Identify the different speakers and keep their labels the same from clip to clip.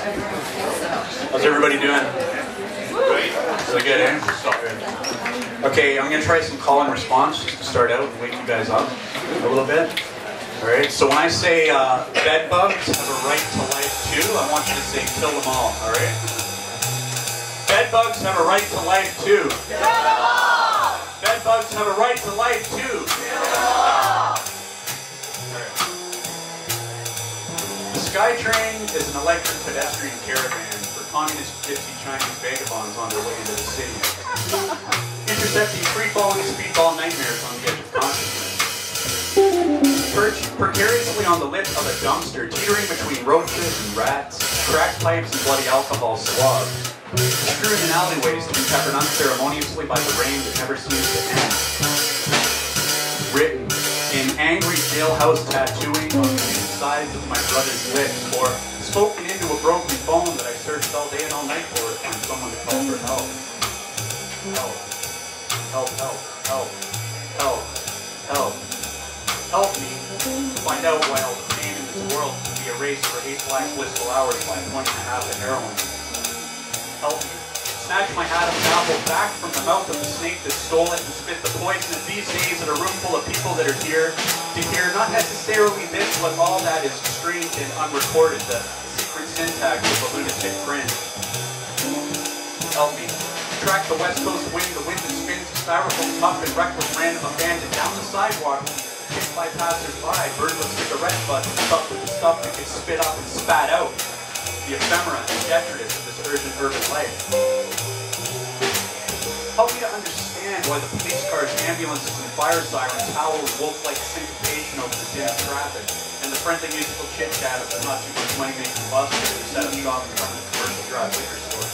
Speaker 1: How's everybody doing? Really good, eh? Okay, I'm going to try some call and response just to start out and wake you guys up a little bit. Alright, so when I say bed bugs have a right to life too, I want you to say kill them all, alright? Bed bugs have a right to life too. Kill them all! Bed bugs have a right to life too. Kill them all! The SkyTrain is an electric pedestrian caravan for communist gypsy Chinese vagabonds on their way into the city, intercepting free-falling speedball nightmares on the edge of consciousness. Perched precariously on the lip of a dumpster, teetering between roaches and rats, crack pipes and bloody alcohol swabs, strewn in alleyways to be peppered unceremoniously by the rain that never seems to end. Written in angry jailhouse tattooing on the insides of my brother's lips, or spoken into a broken phone that I searched all day and all night for to find someone to call for help. Help. Help, help, help, help, help. Help me find out why all the pain in this world can be erased for 8 black blissful hours by a point and a half of heroin. Help me snatch my Adam's apple back from the mouth of the snake that stole it and spit the poison of these days in a room full of people that are here to hear not necessarily this, but all that is strange and unrecorded, the secret syntax of a lunatic grin. Help me track the west coast wind, the wind that spins a styrofoam puff and reckless random abandon down the sidewalk, kicked by passers-by, burned with cigarette butts, stuffed with the stuff that gets spit up and spat out, the ephemera and detritus of this urgent urban life. Help me to understand why the police cars, ambulances, and fire sirens howl with wolf-like syncopation over the din of traffic, and the friendly musical chit-chat of the not too much money-making bus who set up shop in front of the commercial drive liquor store.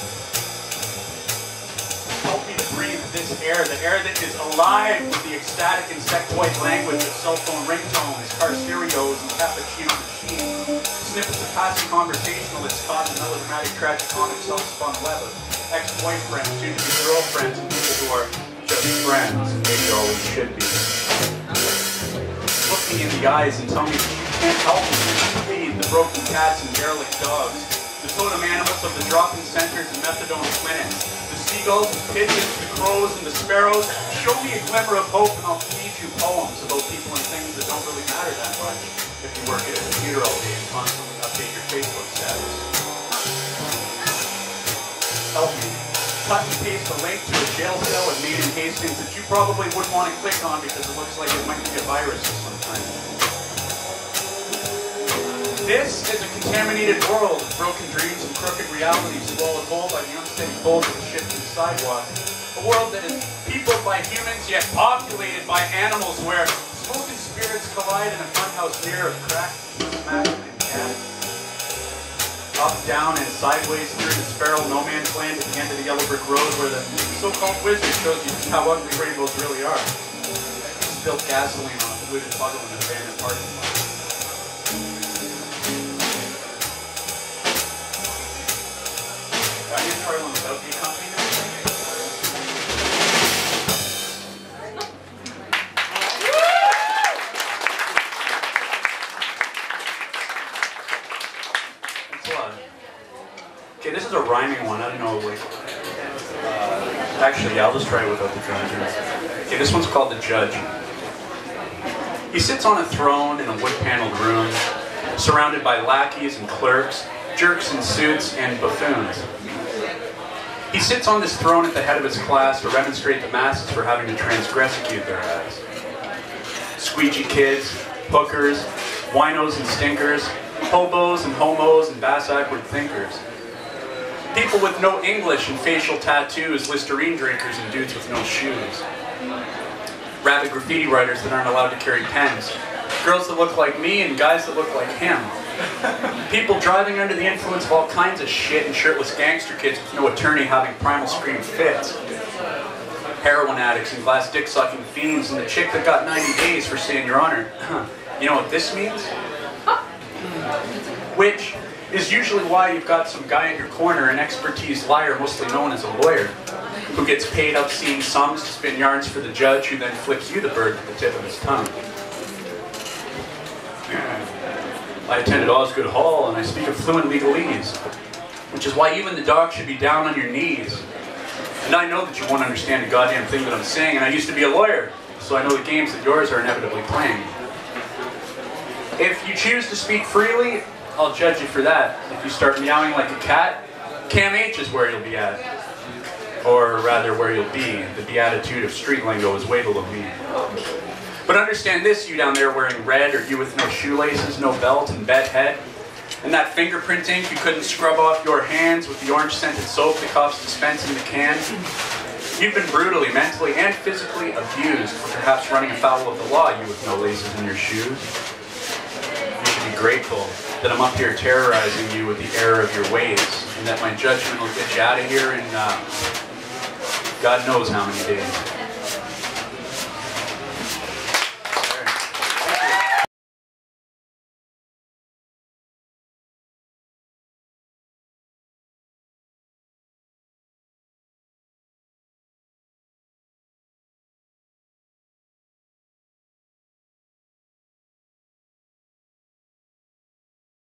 Speaker 1: Help me to breathe this air, the air that is alive with the ecstatic insectoid language of cell phone ringtones, car stereos, and cappuccino machines. Snippets of passing conversationalists caught in the melodramatic tragicomic self-spun web of ex-boyfriends, soon-to-be girlfriends, and people who are just friends, maybe always should be. Look me in the eyes and tell me that you can't help me feed the broken cats and derelict dogs, the totem animals of the drop-in centers and methadone clinics, the seagulls, the pigeons, the crows, and the sparrows. Show me a glimmer of hope and I'll feed you poems about people and things that don't really matter that much if you work at a computer all day and constantly update your Facebook status. Help me cut and paste a link to a jail cell at Maine and Hastings that you probably wouldn't want to click on because it looks like it might be a virus of some kind. This is a contaminated world of broken dreams and crooked realities swallowed whole by the unsteady folds of the shifting sidewalk. A world that is peopled by humans yet populated by animals where smoke and spirits collide in a funhouse mirror of crack, smack, and cat. Up, down, and sideways through the spiral no man's land at the end of the yellow brick road where the so-called wizard shows you how ugly rainbows really are. Spilled gasoline on a polluted puddle in an abandoned parking lot. Got any trouble without the accompaniment? Okay, this is a rhyming one. I don't know, like, actually, yeah, I'll just try it without the judge. Okay, this one's called The Judge. He sits on a throne in a wood-paneled room, surrounded by lackeys and clerks, jerks in suits, and buffoons. He sits on this throne at the head of his class to remonstrate the masses for having to transgressecute their acts. Squeegee kids, hookers, winos and stinkers, hobos and homos and bass-backward thinkers. People with no English and facial tattoos, Listerine drinkers, and dudes with no shoes. Rabid graffiti writers that aren't allowed to carry pens. Girls that look like me and guys that look like him. People driving under the influence of all kinds of shit and shirtless gangster kids with no attorney having primal scream fits. Heroin addicts and glass dick-sucking fiends and the chick that got 90 days for saying, Your Honor, you know what this means? Which is usually why you've got some guy in your corner, an expertise liar, mostly known as a lawyer, who gets paid obscene sums to spin yarns for the judge, who then flips you the bird with the tip of his tongue. I attended Osgood Hall, and I speak a fluent legalese. which is why even the dog should be down on your knees. And I know that you won't understand a goddamn thing that I'm saying, and I used to be a lawyer, so I know the games that yours are inevitably playing. If you choose to speak freely, I'll judge you for that. If you start meowing like a cat, Cam H is where you'll be at. Or rather, where you'll be. The beatitude of street lingo is wait till you'll be. But understand this, you down there wearing red, or you with no shoelaces, no belt, and bed head. And that fingerprint ink you couldn't scrub off your hands with the orange-scented soap the cops dispense in the can. You've been brutally, mentally, and physically abused for perhaps running afoul of the law, you with no laces in your shoes. You should be grateful that I'm up here terrorizing you with the error of your ways, and that my judgment will get you out of here in God knows how many days.